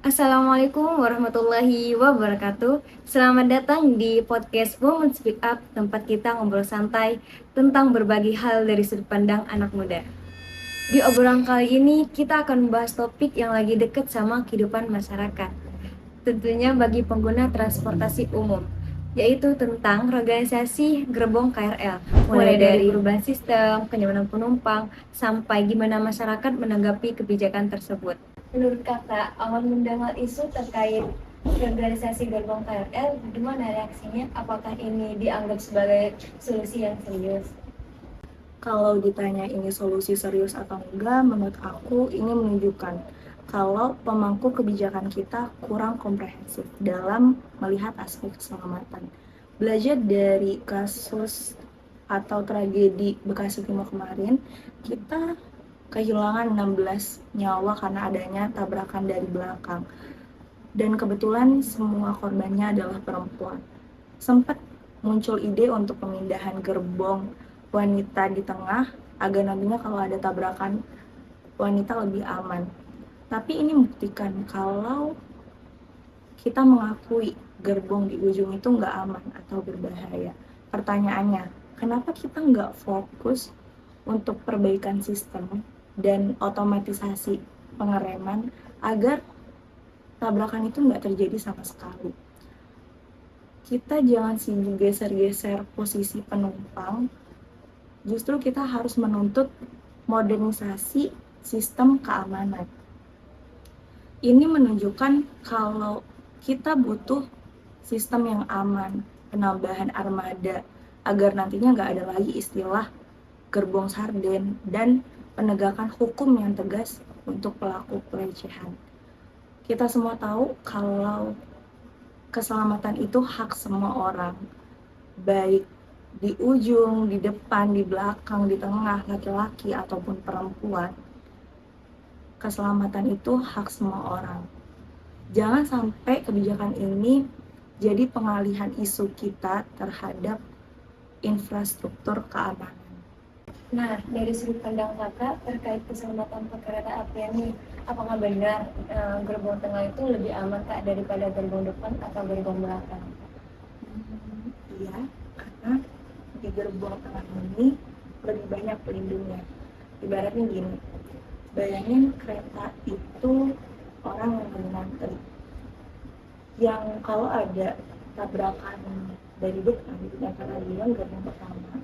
Assalamualaikum warahmatullahi wabarakatuh. Selamat datang di podcast Women Speak Up, tempat kita ngobrol santai tentang berbagi hal dari sudut pandang anak muda. Di obrolan kali ini, kita akan membahas topik yang lagi deket sama kehidupan masyarakat. Tentunya bagi pengguna transportasi umum, yaitu tentang organisasi gerbong KRL, mulai dari perubahan sistem, kenyamanan penumpang, sampai gimana masyarakat menanggapi kebijakan tersebut. Menurut kakak, awal mendengar isu terkait organisasi gerbong KRL, gimana reaksinya? Apakah ini dianggap sebagai solusi yang serius? Kalau ditanya ini solusi serius atau enggak, menurut aku ini menunjukkan kalau pemangku kebijakan kita kurang komprehensif dalam melihat aspek keselamatan. Belajar dari kasus atau tragedi Bekasi Timur kemarin, kita kehilangan 16 nyawa karena adanya tabrakan dari belakang. Dan kebetulan semua korbannya adalah perempuan. Sempat muncul ide untuk pemindahan gerbong wanita di tengah agar nantinya kalau ada tabrakan wanita lebih aman. Tapi ini membuktikan kalau kita mengakui gerbong di ujung itu nggak aman atau berbahaya. Pertanyaannya, kenapa kita nggak fokus untuk perbaikan sistem dan otomatisasi pengereman agar tabrakan itu nggak terjadi sama sekali? Kita jangan sibuk geser-geser posisi penumpang, justru kita harus menuntut modernisasi sistem keamanan. Ini menunjukkan kalau kita butuh sistem yang aman, penambahan armada, agar nantinya nggak ada lagi istilah gerbong sarden, dan penegakan hukum yang tegas untuk pelaku pelecehan. Kita semua tahu kalau keselamatan itu hak semua orang, baik di ujung, di depan, di belakang, di tengah, laki-laki ataupun perempuan. Keselamatan itu hak semua orang. Jangan sampai kebijakan ini jadi pengalihan isu kita terhadap infrastruktur keamanan. Nah, dari sudut pandang kakak terkait keselamatan kereta apian nih, apakah benar gerbong tengah itu lebih aman kak daripada gerbong depan atau gerbong belakang? Iya, karena di gerbong tengah ini lebih banyak pelindungnya. Ibaratnya gini, bayangin kereta itu orang yang mengantri, yang kalau ada tabrakan dari depan yang kejadian gerbong pertama,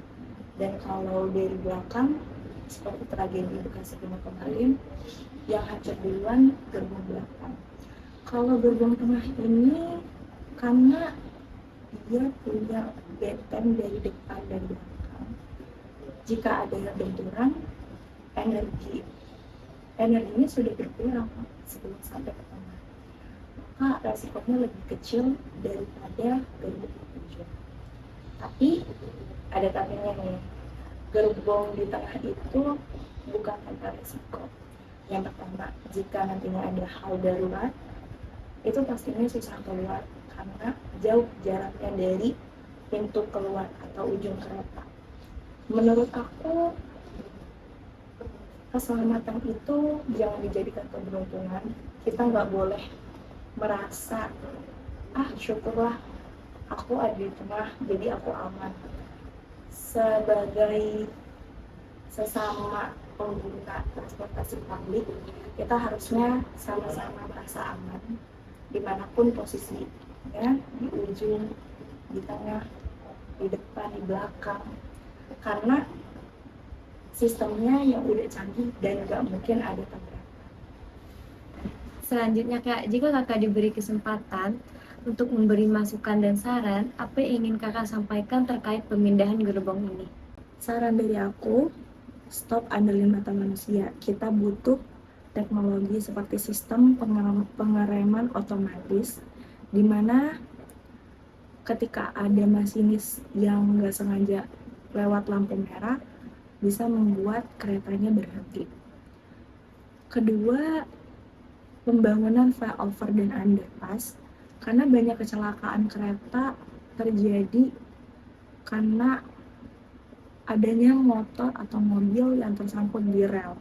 dan kalau dari belakang seperti tragedi Bekasi Timur kemarin yang hancur duluan gerbong belakang. Kalau gerbong tengah ini karena dia punya benteng dari depan dan belakang, jika ada benturan, energinya sudah berkurang sebelum sampai ke tengah, maka resikonya lebih kecil daripada gerbong ujung. Tapi ada tapinya nih, gerbong di tengah itu bukan tanpa resiko. Yang pertama, jika nantinya ada hal darurat, itu pastinya susah keluar karena jauh jaraknya dari pintu keluar atau ujung kereta. Menurut aku, keselamatan itu jangan dijadikan keberuntungan. Kita nggak boleh merasa, syukurlah aku ada di tengah jadi aku aman. Sebagai sesama pengguna transportasi publik, kita harusnya sama-sama merasa aman dimanapun posisinya, di ujung, di tengah, di depan, di belakang, karena sistemnya yang udah canggih dan gak mungkin ada tabrakan. Selanjutnya kak, jika kakak diberi kesempatan untuk memberi masukan dan saran, apa yang ingin kakak sampaikan terkait pemindahan gerbong ini? Saran dari aku, stop andelin mata manusia. Kita butuh teknologi seperti sistem pengereman otomatis, di mana ketika ada masinis yang nggak sengaja lewat lampu merah, bisa membuat keretanya berhenti. Kedua, pembangunan flyover dan underpass, karena banyak kecelakaan kereta terjadi karena adanya motor atau mobil yang tersangkut di rel.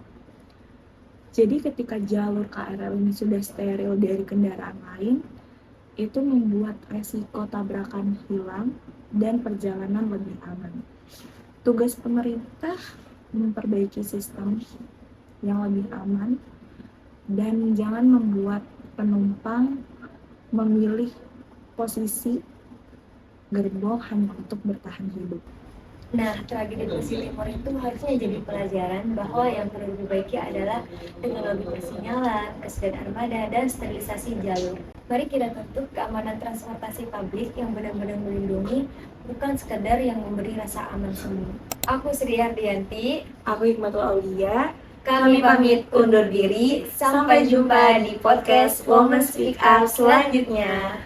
Jadi ketika jalur KRL ini sudah steril dari kendaraan lain, itu membuat resiko tabrakan hilang dan perjalanan lebih aman. Tugas pemerintah memperbaiki sistem yang lebih aman dan jangan membuat penumpang memilih posisi gerbong hanya untuk bertahan hidup. Nah, tragedi Persi Timur itu harusnya jadi pelajaran bahwa yang perlu diperbaiki adalah teknologi persinyalan, kesediaan armada, dan sterilisasi jalur. Mari kita tuntut keamanan transportasi publik yang benar-benar melindungi, bukan sekedar yang memberi rasa aman semua. Aku Sri Ardianti. Aku Hikmatul Aulia. Kami pamit undur diri. Sampai jumpa di podcast Women Speak Up selanjutnya.